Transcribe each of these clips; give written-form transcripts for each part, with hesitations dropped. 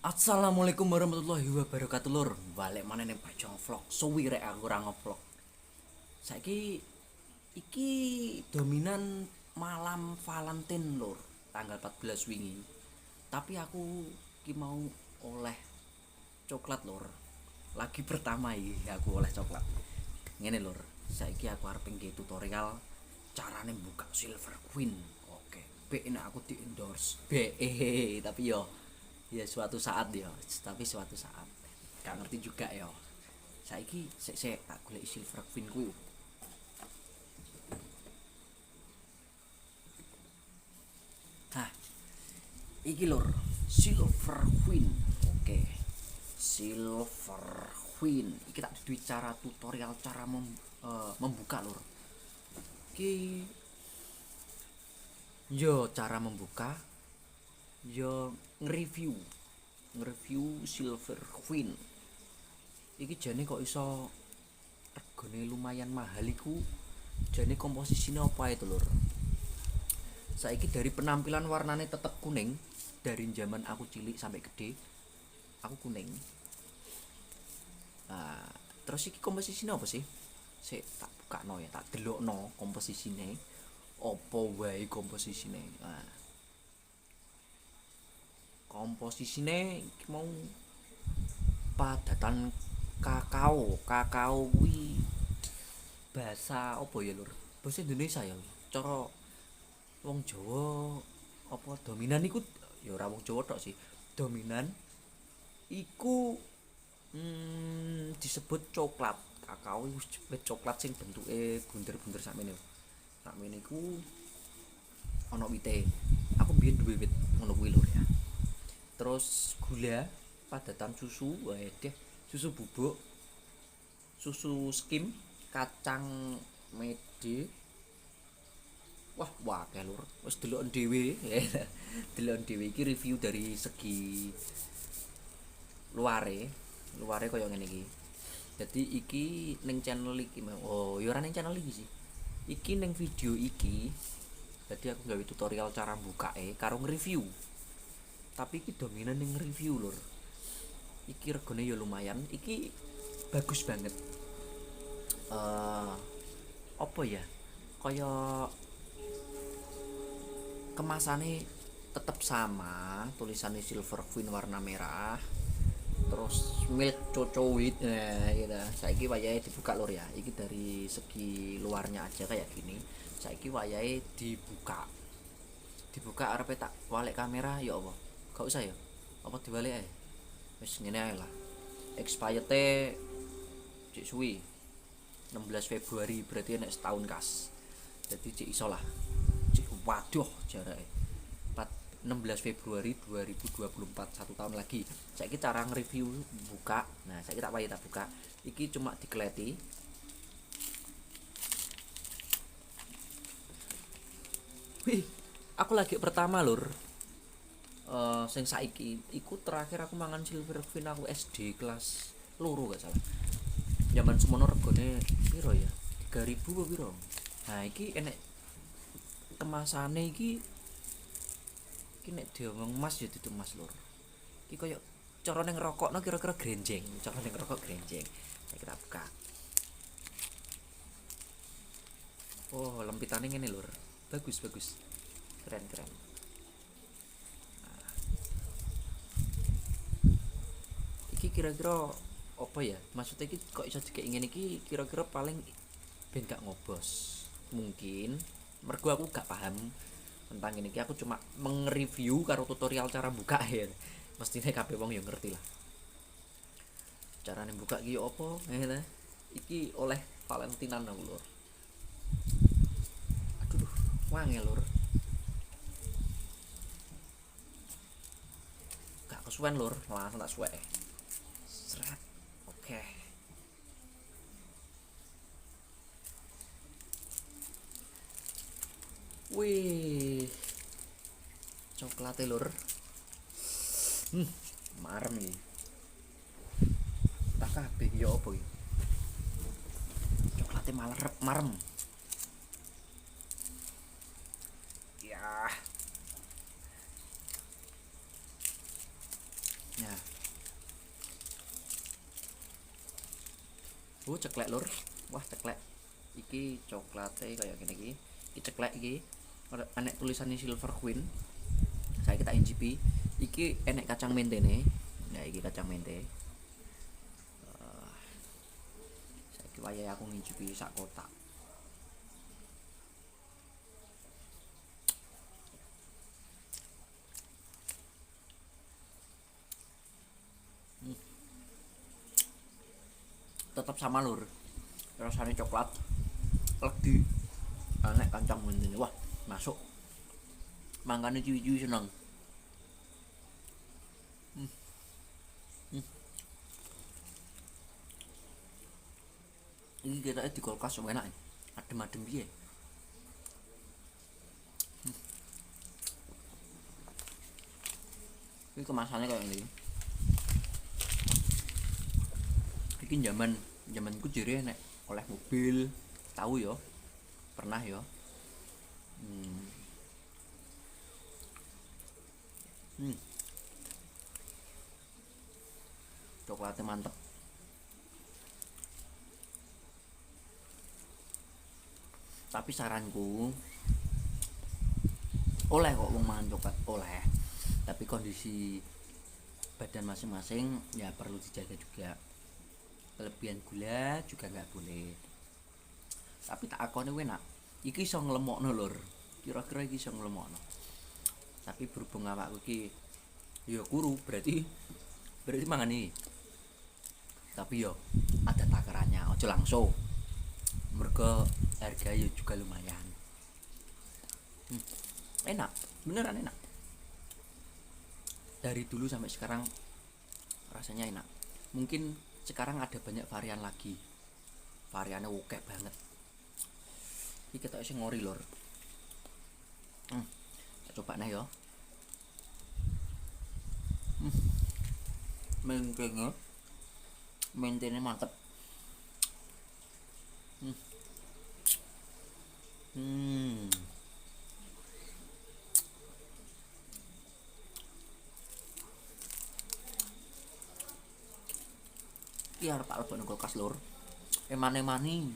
Assalamualaikum warahmatullahi wabarakatuh lur. Balik mana nih Bajong Vlog. Suwi rek aku ora ngevlog. Saiki iki dominan malam Valentine lur, tanggal 14 wingi. Tapi aku ki mau oleh coklat lur. Lagi pertama iki aku oleh coklat. Ngene lur, saiki aku arep nggih tutorial carane buka Silver Queen. Oke, be nek aku di endorse. Be tapi yo ya suatu saat ya, tapi suatu saat. Gak ngerti juga ya. Saiki sik tak golek Silver Queen kuwi. Hah, iki lur, Silver Queen. Oke. Silver Queen. Iki tak duwe cara tutorial cara membuka lur. Iki yo cara membuka yo nge-review Silver Queen. Iki jane kok iso regane lumayan mahal iku, jane komposisinya apa itu lur. Saiki dari penampilan warnanya tetep kuning, dari zaman aku cilik sampai gede aku kuning. Nah, terus iki komposisinya apa sih? Sik tak buka no ya, tak delok no komposisinya apa wae komposisinya. Nah, komposisinya mau padatan kakao kuwi bahasa apa ya lur, bahasa Indonesia ya cara wong Jawa apa dominan iku ya ora wong Jawa tok sih, dominan iku disebut coklat. Kakao iku disebut coklat sing bentuke bunder-bunder sakmene. Sakmene iku ana wite, aku biyen duwe wit ngono kuwi lur ya. Terus gula, padatan susu, wae deh, susu bubuk, susu skim, kacang mede. Wah, wah lur. Wis deloken dhewe. Deloken dhewe iki review dari segi luare. Luare kaya ngene iki. Jadi iki ning channel iki. Oh, ya ora ning channel iki sih. Iki ning video iki. Jadi aku gawe tutorial cara mbukake karo nge-review. Tapi iki dominan ning review lur. Iki regane ya lumayan. Iki bagus banget. Apa ya? Kaya kemasannya tetap sama, tulisannya Silver Queen warna merah, terus milk cocoit. Nah gitu, saiki wayahe dibuka lur ya. Iki dari segi luarnya aja kayak gini. Saiki wayahe dibuka arepe tak balik kamera ya apa, gak usah ya apa dibalik ae, wis ngene ae lah. Expired cek suwi 16 Februari, berarti nek setahun kas, jadi cek iso lah. Waduh jaraknya 16 Februari 2024, 1 tahun lagi. Saya cara nge-review buka. Nah saya tak payah tak buka. Iki cuma dikeleti. Wih, aku lagi pertama lur. Sing saiki iku terakhir aku mangan Silver Queen aku SD kelas loro gak salah. Zaman semono regane piro ya? 3.000 apa piro? Nah iki enek kemasane iki nek diomong mas ya duduk mas lur. Iki koyo carane ngerokokno kira-kira grenjeng, carane ngerokok grenjeng. Saya kita buka. Oh, lempitane ngene lur. Bagus bagus. Keren keren. Nah, iki kira-kira apa ya? Maksudnya iki kok iso dikek ngene iki kira-kira paling ben gak ngobos. Mungkin mergo aku gak paham tentang ini, aku cuma meng-review karo tutorial cara buka ya. Mestine kabeh wong ya ngerti lah. Carane buka iki apa? Iki oleh Valentinan aku lur. Aduh, wangi lur. Gak kesuwen lur, langsung tak suwek. Seret. Oke. Wih, coklatnya lur. Marem iki. Tak kabeh ya apa iki? Coklatnya malah marem. Ya. Nah, ceklek lur. Wah, ceklek. Iki coklate kaya gini iki. Iki ceklek iki. Enek tulisannya Silver Queen. Saya kita incipi. Iki enek kacang mentene. Nah, iki kacang mente. Saiki wayahe aku ngincipi sak kotak. Tetap sama lur, rasanya coklat legi enek kacang mentene. Wah, masuk mangkane ciwi-ciwi seneng. Ini kita di kulkas enak, adem-adem piye. Ini kemasannya kayak ini. Iki zamanku jere nek oleh mobil, tahu ya. Pernah ya. Coklatnya mantep. Tapi saranku oleh kok wong mangan coklat oleh. Tapi kondisi badan masing-masing ya perlu dijaga juga. Kelebihan gula juga nggak boleh. Tapi tak akone enak. Iki iso nglemokno lur. Kira-kira iki iso nglemokno. Tapi berhubung awakku iki ya kuru, berarti mangan iki. Tapi yo ada takarannya, ojo langsung. Mergo harga ya juga lumayan. Enak, beneran enak. Dari dulu sampai sekarang rasanya enak. Mungkin sekarang ada banyak varian lagi. Variannya oke banget. Iki ketok sing ngori lur. Coba nih yo. Mentenya mantep. Iki arep tak lebokno kulkas lur. Emane-mani.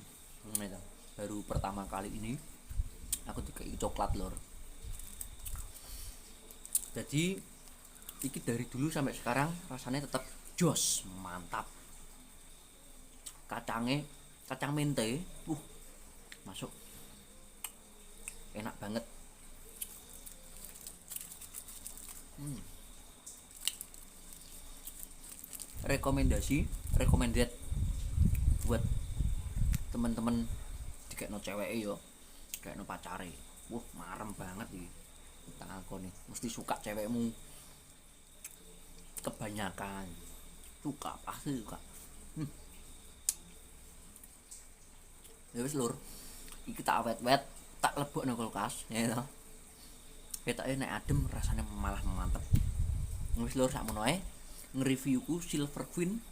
Baru pertama kali ini aku dikei coklat lur. Jadi iki dari dulu sampai sekarang rasanya tetap jos, mantap. Kacang mente, masuk. Enak banget. Recommended buat temen-temen dikekno ceweke yo, dikekno pacare. Marem banget iki. Tak akoni, mesti suka cewekmu. Kebanyakan suka, pasti suka. Ya wis lur, iki tak awet-wet, tak lebokno kulkas, ya to. Ketoke nek adem rasanya malah mantep. Wis lur, sakmono ae nge-reviewku Silver Queen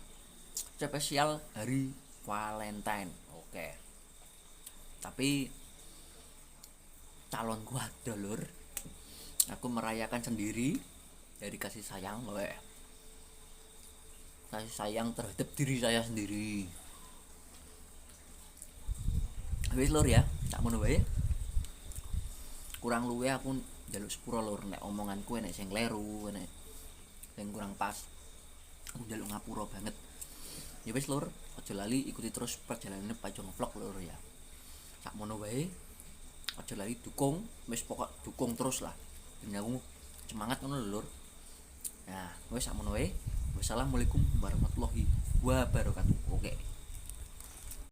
spesial hari Valentine. Oke. Tapi calonku ada lur. Aku merayakan sendiri dari kasih sayang, kasih sayang terhadap diri saya sendiri. Wis lur ya, tak ngono wae. Kurang luwe aku njaluk sepuro lur, nek omonganku enek sing kleru, enek sing kurang pas. Aku njaluk ngapura banget. Ya wis lur, aja lali ikuti terus perjalanan Pajong Vlog lur ya. Sak mono wae. Aja lali dukung, wis pokok dukung terus lah. Ben aku semangat ngono lur. Nah, wis sak mono wae. Wassalamualaikum warahmatullahi wabarakatuh. Oke.